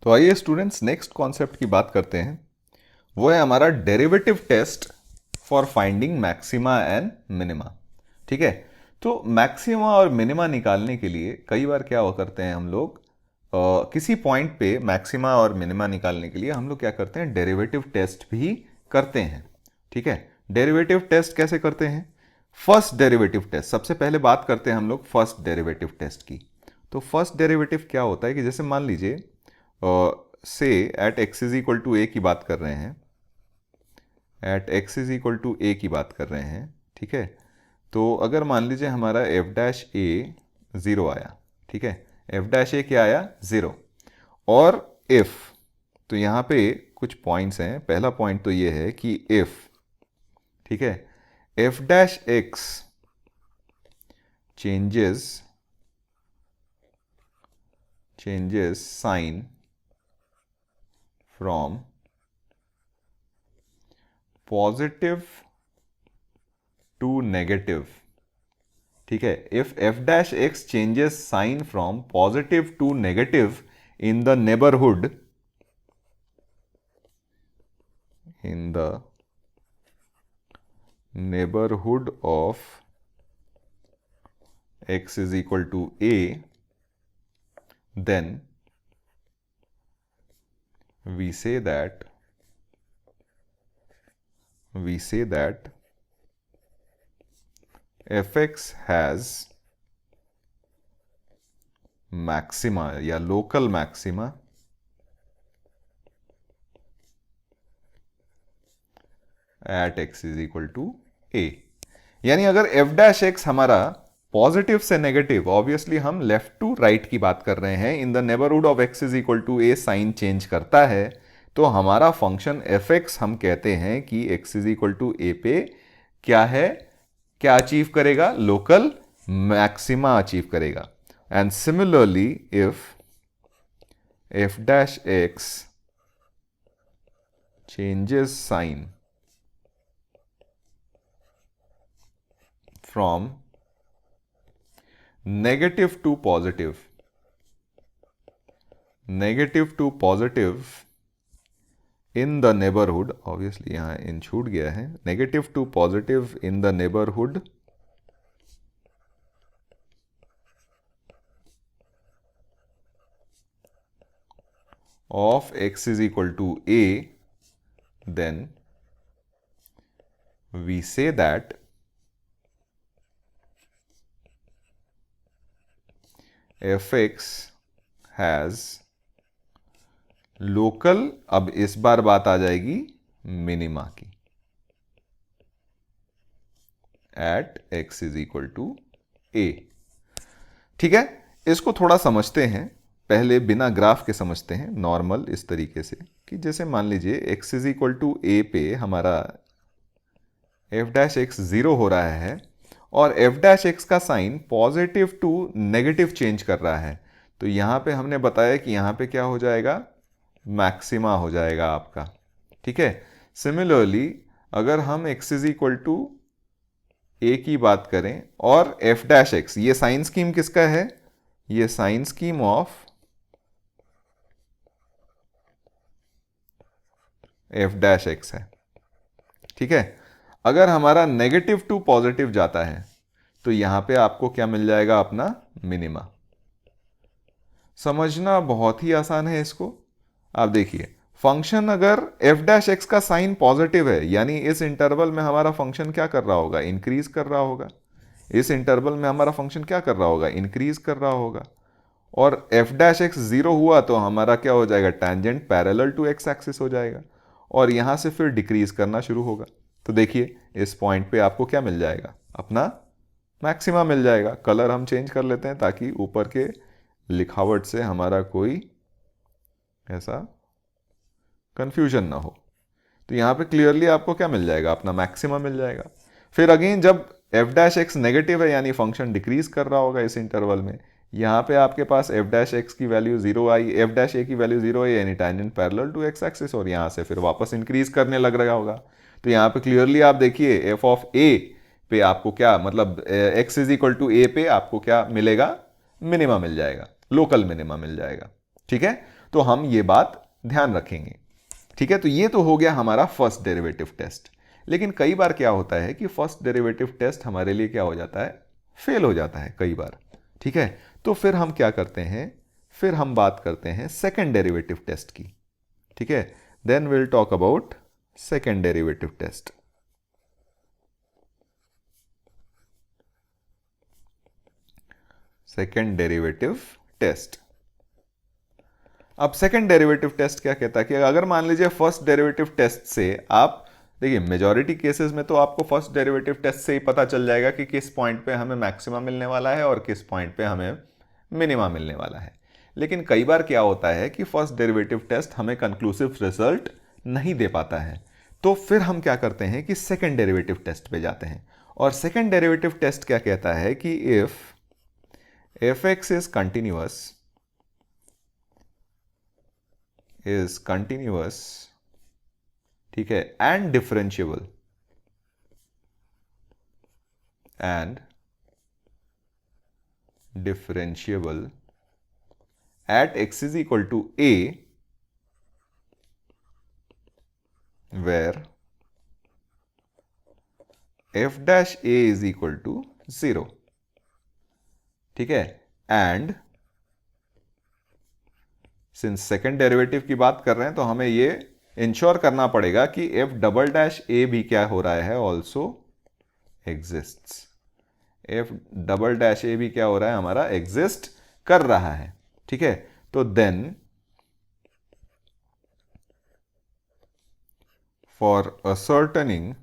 तो आइए students next concept की बात करते हैं। वो है हमारा derivative test for finding maxima and minima. ठीक है, तो मैक्सिमा और मिनिमा निकालने के लिए कई बार क्या करते हैं हम लोग, किसी पॉइंट पे मैक्सिमा और मिनिमा निकालने के लिए हम लोग क्या करते हैं, डेरिवेटिव टेस्ट भी करते हैं। ठीक है, डेरिवेटिव टेस्ट कैसे करते हैं? फर्स्ट डेरिवेटिव टेस्ट, सबसे पहले बात करते हैं हम लोग फर्स्ट डेरिवेटिव टेस्ट की। तो फर्स्ट डेरिवेटिव क्या होता है कि जैसे मान लीजिए से at x is equal to A की बात कर रहे हैं, at x is equal to A की बात कर रहे हैं। ठीक है, तो अगर मान लीजिए हमारा एफ डैश ए ज़ीरो आया, ठीक है, एफ डैश ए क्या आया, ज़ीरो, और इफ, तो यहाँ पे कुछ पॉइंट्स हैं। पहला पॉइंट तो ये है कि इफ, ठीक है, F dash X changes sign from positive to negative। ठीक है, if f dash x changes sign from positive to negative in the neighborhood of x is equal to a, then we say that fx has maxima या local maxima at x is equal to a। यानी अगर f dash x हमारा positive से negative, obviously हम left to right की बात कर रहे हैं, in the neighbourhood of x is equal to a sign change करता है, तो हमारा फंक्शन fx हम कहते हैं कि x is equal to a पे क्या है, क्या अचीव करेगा, लोकल मैक्सिमा अचीव करेगा। And similarly if f dash x changes sign from negative to positive in the neighborhood, obviously यहाँ इन छूट गया है, negative to positive in the neighborhood of x is equal to a, then we say that fx has local, अब इस बार बात आ जाएगी मिनिमा की, at x is equal to a। ठीक है, इसको थोड़ा समझते हैं, पहले बिना ग्राफ के समझते हैं, नॉर्मल इस तरीके से कि जैसे मान लीजिए x is equal to a पे हमारा f डैश x ज़ीरो हो रहा है और f डैश एक्स का sign positive to negative change कर रहा है, तो यहां पे हमने बताया कि यहां पे क्या हो जाएगा, मैक्सिमा हो जाएगा आपका। ठीक है, सिमिलरली अगर हम x is equal to a की बात करें और f डैश एक्स, ये साइन स्कीम किसका है, ये sign scheme of f dash x है। ठीक है, अगर हमारा नेगेटिव टू पॉजिटिव जाता है तो यहां पे आपको क्या मिल जाएगा, अपना मिनिमा। समझना बहुत ही आसान है इसको। आप देखिए, फंक्शन अगर f डैश एक्स का साइन पॉजिटिव है, यानी इस इंटरवल में हमारा फंक्शन क्या कर रहा होगा, इंक्रीज कर रहा होगा। इस इंटरवल में हमारा फंक्शन क्या कर रहा होगा, इंक्रीज कर रहा होगा। और f डैश एक्स ज़ीरो हुआ तो हमारा क्या हो जाएगा, tangent parallel to x axis हो जाएगा और यहां से फिर डिक्रीज करना शुरू होगा। तो देखिए इस पॉइंट पे आपको क्या मिल जाएगा, अपना मैक्सिमा मिल जाएगा। कलर हम चेंज कर लेते हैं ताकि ऊपर के लिखावट से हमारा कोई ऐसा कंफ्यूजन ना हो। तो यहां पे क्लियरली आपको क्या मिल जाएगा, अपना मैक्सिमा मिल जाएगा। फिर अगेन जब f डैश एक्स नेगेटिव है, यानी फंक्शन डिक्रीज कर रहा होगा इस इंटरवल में, यहाँ पे आपके पास f डैश एक्स की वैल्यू जीरो आई, f डैश ए की वैल्यू जीरो आई, यानी tangent parallel to x axis, और यहाँ से फिर वापस इंक्रीज करने लग रहा होगा। तो यहाँ पे क्लियरली आप देखिए f ऑफ a पे आपको क्या, मतलब x is equal to a पे आपको क्या मिलेगा, मिनिमा मिल जाएगा, लोकल मिनिमा मिल जाएगा। ठीक है, तो हम ये बात ध्यान रखेंगे। ठीक है, तो ये तो हो गया हमारा फर्स्ट डेरिवेटिव टेस्ट। लेकिन कई बार क्या होता है कि फर्स्ट डेरिवेटिव टेस्ट हमारे लिए क्या हो जाता है, फेल हो जाता है कई बार। ठीक है, तो फिर हम क्या करते हैं, फिर हम बात करते हैं सेकेंड डेरिवेटिव टेस्ट की। ठीक है, then will talk about second derivative test. Second derivative test. अब सेकेंड डेरिवेटिव टेस्ट क्या कहता है कि अगर मान लीजिए फर्स्ट डेरिवेटिव टेस्ट से आप, देखिए मेजॉरिटी केसेस में तो आपको फर्स्ट डेरिवेटिव टेस्ट से ही पता चल जाएगा कि किस पॉइंट पे हमें मैक्सिमा मिलने वाला है और किस पॉइंट पे हमें मिनिमा मिलने वाला है। लेकिन कई बार क्या होता है कि फर्स्ट डेरिवेटिव टेस्ट हमें कंक्लूसिव रिजल्ट नहीं दे पाता है, तो फिर हम क्या करते हैं कि सेकेंड डेरिवेटिव टेस्ट पे जाते हैं। और सेकेंड डेरिवेटिव टेस्ट क्या कहता है कि if F x is continuous, ठीक है, and differentiable, at x is equal to a, where f dash a is equal to 0। ठीक है, एंड सिंस सेकेंड डेरिवेटिव की बात कर रहे हैं तो हमें ये इंश्योर करना पड़ेगा कि f डबल डैश a भी क्या हो रहा है, also exists. f double dash a भी क्या हो रहा है, हमारा एग्जिस्ट कर रहा है। ठीक है, तो देन फॉर असर्टनिंग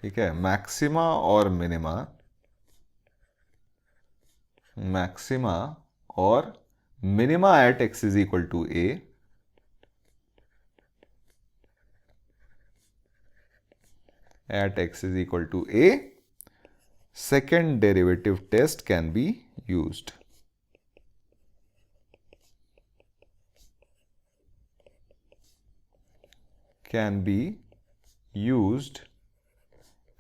ठीक है मैक्सिमा और minima, at x is equal to a, at x is equal to a, second derivative test can be used।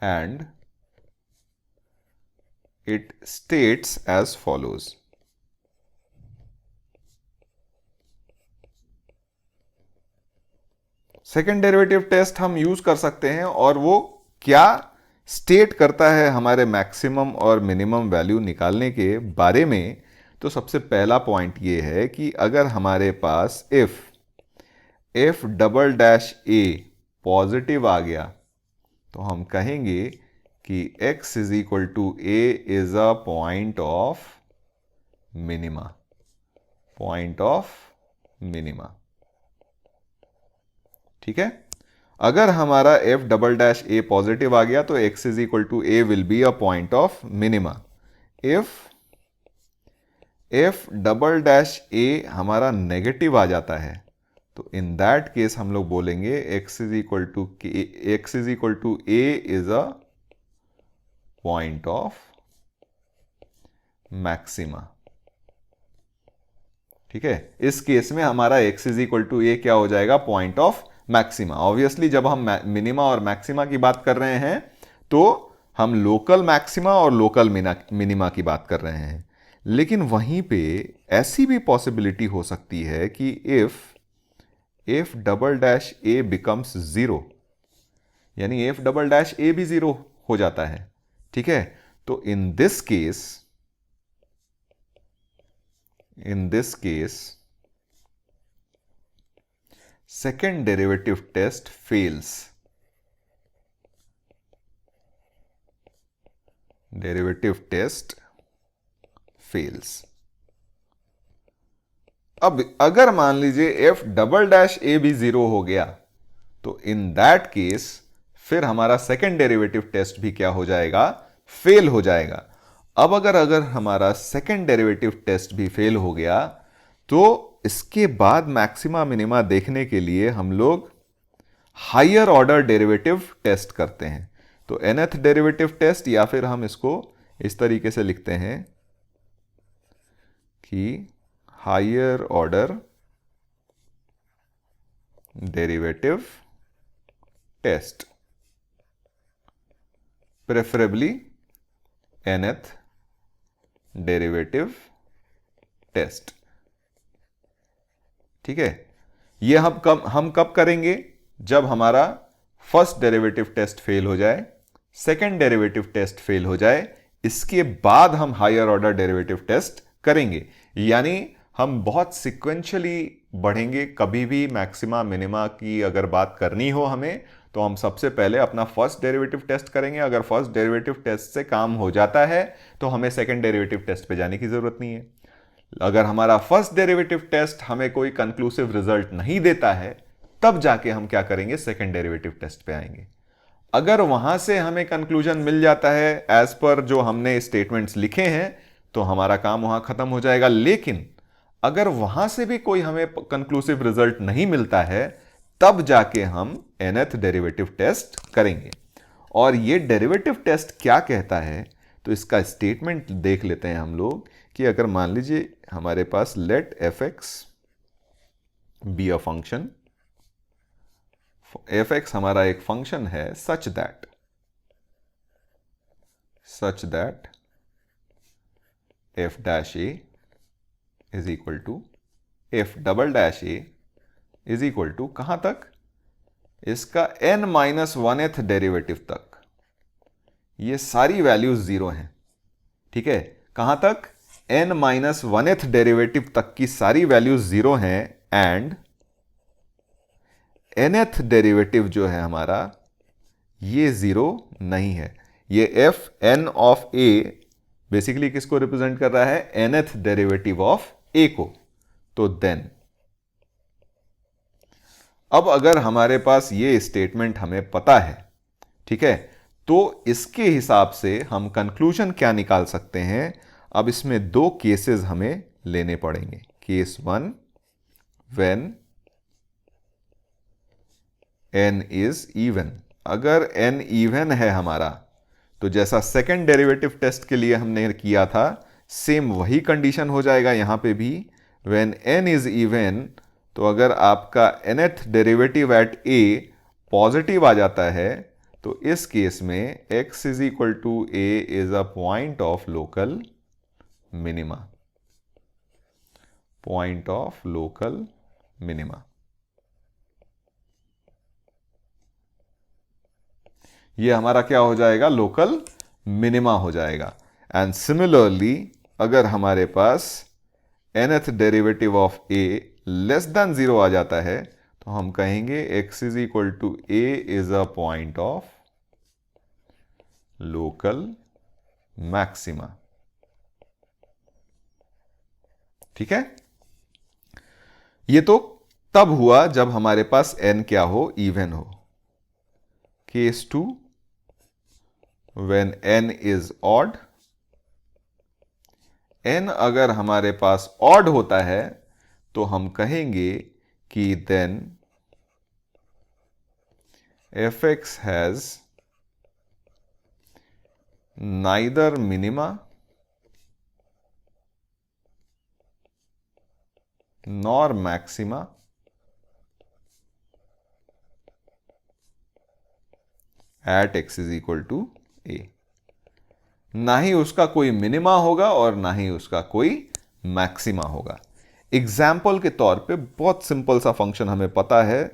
And it states as follows। Second derivative test हम यूज कर सकते हैं और वो क्या स्टेट करता है हमारे मैक्सिमम और मिनिमम वैल्यू निकालने के बारे में। तो सबसे पहला पॉइंट ये है कि अगर हमारे पास F double dash A positive आ गया तो हम कहेंगे कि x is equal to A is a point of minima. ठीक है, अगर हमारा f double dash A positive आ गया तो x is equal to A will be a point of minima. If f double dash A हमारा negative आ जाता है तो इन दैट केस हम लोग बोलेंगे x is equal to A is a point of maxima. ठीक है, इस केस में हमारा x is equal to a क्या हो जाएगा, पॉइंट ऑफ मैक्सिमा। ऑब्वियसली जब हम मिनिमा और मैक्सिमा की बात कर रहे हैं तो हम लोकल मैक्सिमा और लोकल मिनिमा की बात कर रहे हैं। लेकिन वहीं पे ऐसी भी पॉसिबिलिटी हो सकती है कि if double dash A becomes zero, यानी एफ डबल डैश ए भी जीरो हो जाता है। ठीक है, तो in this case second derivative test fails। अब अगर मान लीजिए f डबल डैश ए भी जीरो हो गया तो इन दैट केस फिर हमारा सेकेंड डेरिवेटिव टेस्ट भी क्या हो जाएगा, फेल हो जाएगा। अब अगर हमारा सेकेंड डेरिवेटिव टेस्ट भी फेल हो गया तो इसके बाद मैक्सिमा मिनिमा देखने के लिए हम लोग हायर ऑर्डर डेरिवेटिव टेस्ट करते हैं। तो nth डेरिवेटिव टेस्ट, या फिर हम इसको इस तरीके से लिखते हैं कि higher order derivative test, preferably nth derivative test. ठीक है, ये हम कब करेंगे? जब हमारा फर्स्ट डेरिवेटिव टेस्ट फेल हो जाए, सेकंड डेरिवेटिव टेस्ट फेल हो जाए, इसके बाद हम हायर ऑर्डर डेरिवेटिव टेस्ट करेंगे। यानी हम बहुत सिक्वेंशियली बढ़ेंगे। कभी भी मैक्सिमा मिनिमा की अगर बात करनी हो हमें, तो हम सबसे पहले अपना फर्स्ट डेरिवेटिव टेस्ट करेंगे। अगर फर्स्ट डेरिवेटिव टेस्ट से काम हो जाता है तो हमें सेकंड डेरिवेटिव टेस्ट पे जाने की जरूरत नहीं है। अगर हमारा फर्स्ट डेरिवेटिव टेस्ट हमें कोई कंक्लूसिव रिजल्ट नहीं देता है, तब जाके हम क्या करेंगे? सेकंड डेरिवेटिव टेस्ट पे आएंगे। अगर वहां से हमें कंक्लूजन मिल जाता है एज पर जो हमने स्टेटमेंट्स लिखे हैं, तो हमारा काम वहां खत्म हो जाएगा। लेकिन अगर वहां से भी कोई हमें कंक्लूसिव रिजल्ट नहीं मिलता है, तब जाके हम nth डेरिवेटिव टेस्ट करेंगे। और ये डेरिवेटिव टेस्ट क्या कहता है, तो इसका स्टेटमेंट देख लेते हैं हम लोग कि अगर मान लीजिए हमारे पास let fx be a function, fx हमारा एक फंक्शन है such that f dash A is equal to f double dash A is equal to कहां तक? इसका n-1th डेरिवेटिव तक। ये सारी वैल्यूज जीरो हैं। ठीक है, कहां तक? n-1th डेरिवेटिव तक की सारी वैल्यूज जीरो हैं। एंड nth डेरिवेटिव जो है हमारा, ये जीरो नहीं है। ये f n of a basically किसको रिप्रेजेंट कर रहा है? nth डेरिवेटिव ऑफ a को। तो देन अब अगर हमारे पास ये स्टेटमेंट हमें पता है, ठीक है, तो इसके हिसाब से हम कंक्लूजन क्या निकाल सकते हैं? अब इसमें दो केसेस हमें लेने पड़ेंगे। Case 1, when n is even. अगर n इवन है हमारा, तो जैसा सेकंड डेरिवेटिव टेस्ट के लिए हमने किया था, सेम वही कंडीशन हो जाएगा यहां पे भी। व्हेन n इज इवन, तो अगर आपका nth derivative at a positive आ जाता है, तो इस केस में x is equal to a is a point of local minima. Point of local minima. ये हमारा क्या हो जाएगा? लोकल मिनिमा हो जाएगा। एंड सिमिलरली अगर हमारे पास nth derivative of a less than 0 आ जाता है, तो हम कहेंगे x is equal to a is a point of local maxima. ठीक है, ये तो तब हुआ जब हमारे पास n क्या हो? इवन हो। Case 2, when n is odd. n अगर हमारे पास ऑड होता है, तो हम कहेंगे कि then fx has neither minima nor maxima at x is equal to a। ना ही उसका कोई मिनिमा होगा और ना ही उसका कोई मैक्सिमा होगा। एग्जाम्पल के तौर पे बहुत सिंपल सा फंक्शन हमें पता है,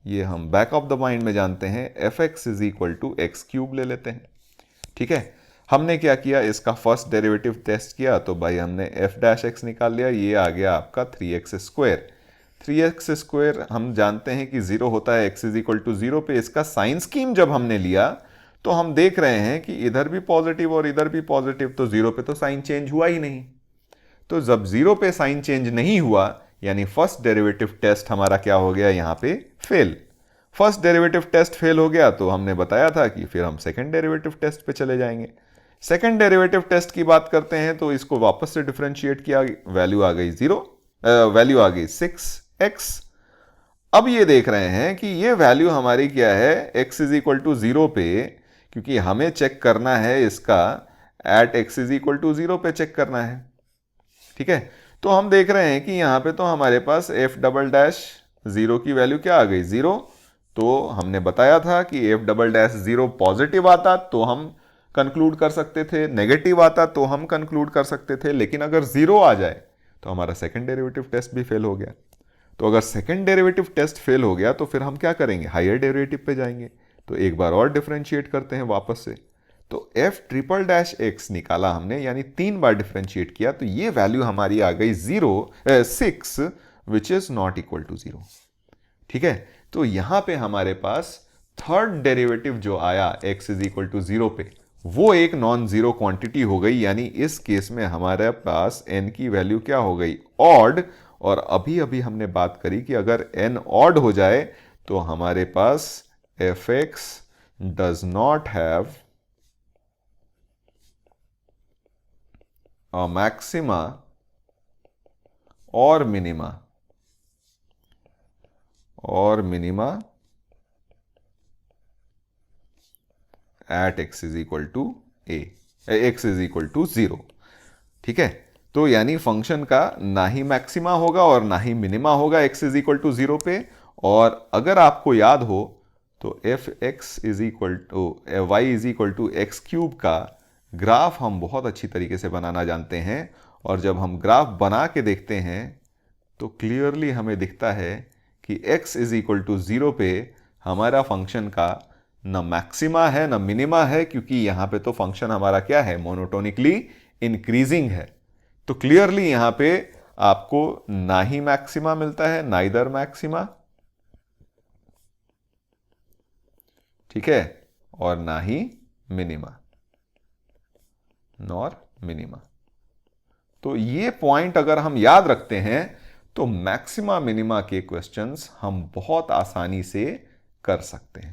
ये हम बैक ऑफ द माइंड में जानते हैं। fx is equal to x cube ले लेते हैं। ठीक है, हमने क्या किया? इसका फर्स्ट डेरिवेटिव टेस्ट किया, तो भाई हमने f डैश एक्स निकाल लिया। ये आ गया आपका 3x स्क्वायर। 3x स्क्वायर हम जानते हैं कि 0 होता है x इज इक्वल टू 0 पे। इसका साइन स्कीम जब हमने लिया, तो हम देख रहे हैं कि इधर भी पॉजिटिव और इधर भी पॉजिटिव, तो 0 पे तो साइन चेंज हुआ ही नहीं। तो जब 0 पे साइन चेंज नहीं हुआ, यानी फर्स्ट डेरिवेटिव टेस्ट हमारा क्या हो गया? यहां पे fail. First derivative test fail हो गया, तो हमने बताया था कि फिर हम सेकंड डेरिवेटिव टेस्ट पे चले जाएंगे। सेकंड डेरिवेटिव टेस्ट की बात करते हैं, तो इसको वापस से डिफरेंशिएट किया, वैल्यू आ गई 0, वैल्यू आ गई 6x। अब ये देख रहे हैं कि ये वैल्यू हमारी क्या है? x इज इक्वल टू 0 पे, क्योंकि हमें चेक करना है इसका at x is equal to 0 पे चेक करना है। ठीक है, तो हम देख रहे हैं कि यहां पे तो हमारे पास f डबल डैश 0 की वैल्यू क्या आ गई? 0। तो हमने बताया था कि f डबल डैश 0 पॉजिटिव आता तो हम कंक्लूड कर सकते थे, नेगेटिव आता तो हम कंक्लूड कर सकते थे, लेकिन अगर जीरो आ जाए तो हमारा सेकंड डेरिवेटिव टेस्ट भी फेल हो गया। तो अगर सेकंड डेरिवेटिव टेस्ट फेल हो गया तो फिर हम क्या करेंगे, हायर डेरिवेटिव पे जाएंगे। तो एक बार और डिफरेंशिएट करते हैं वापस से। तो एफ ट्रिपल डैश एक्स निकाला हमने, यानी 3 बार डिफरेंशिएट किया, तो ये वैल्यू हमारी आ गई 6 which is not equal to 0। ठीक है, तो यहां पे हमारे पास थर्ड डेरिवेटिव जो आया x इज इक्वल टू 0 पे, वो एक नॉन जीरो क्वांटिटी हो गई, यानी इस केस में हमारे पास n की वैल्यू क्या हो गई, ऑड। और अभी अभी हमने बात करी कि अगर n ऑड हो जाए तो हमारे पास fx does not have a maxima और minima at x is equal to x is equal to 0। ठीक है, तो यानी फंक्शन का ना ही मैक्सिमा होगा और ना ही मिनिमा होगा x इज इक्वल टू 0 पे। और अगर आपको याद हो तो f x is equal to y is equal to x cube का ग्राफ हम बहुत अच्छी तरीके से बनाना जानते हैं। और जब हम ग्राफ बना के देखते हैं तो क्लियरली हमें दिखता है कि x इज इक्वल टू 0 पे हमारा फंक्शन का न मैक्सिमा है न मिनिमा है, क्योंकि यहां पे तो फंक्शन हमारा क्या है, मोनोटोनिकली इंक्रीजिंग है। तो क्लियरली यहां पे आपको ना ही मैक्सिमा मिलता है, नाइदर मैक्सिमा, ठीक है, और ना ही मिनिमा, नॉर मिनिमा। तो ये पॉइंट अगर हम याद रखते हैं तो मैक्सिमा मिनिमा के क्वेश्चंस हम बहुत आसानी से कर सकते हैं।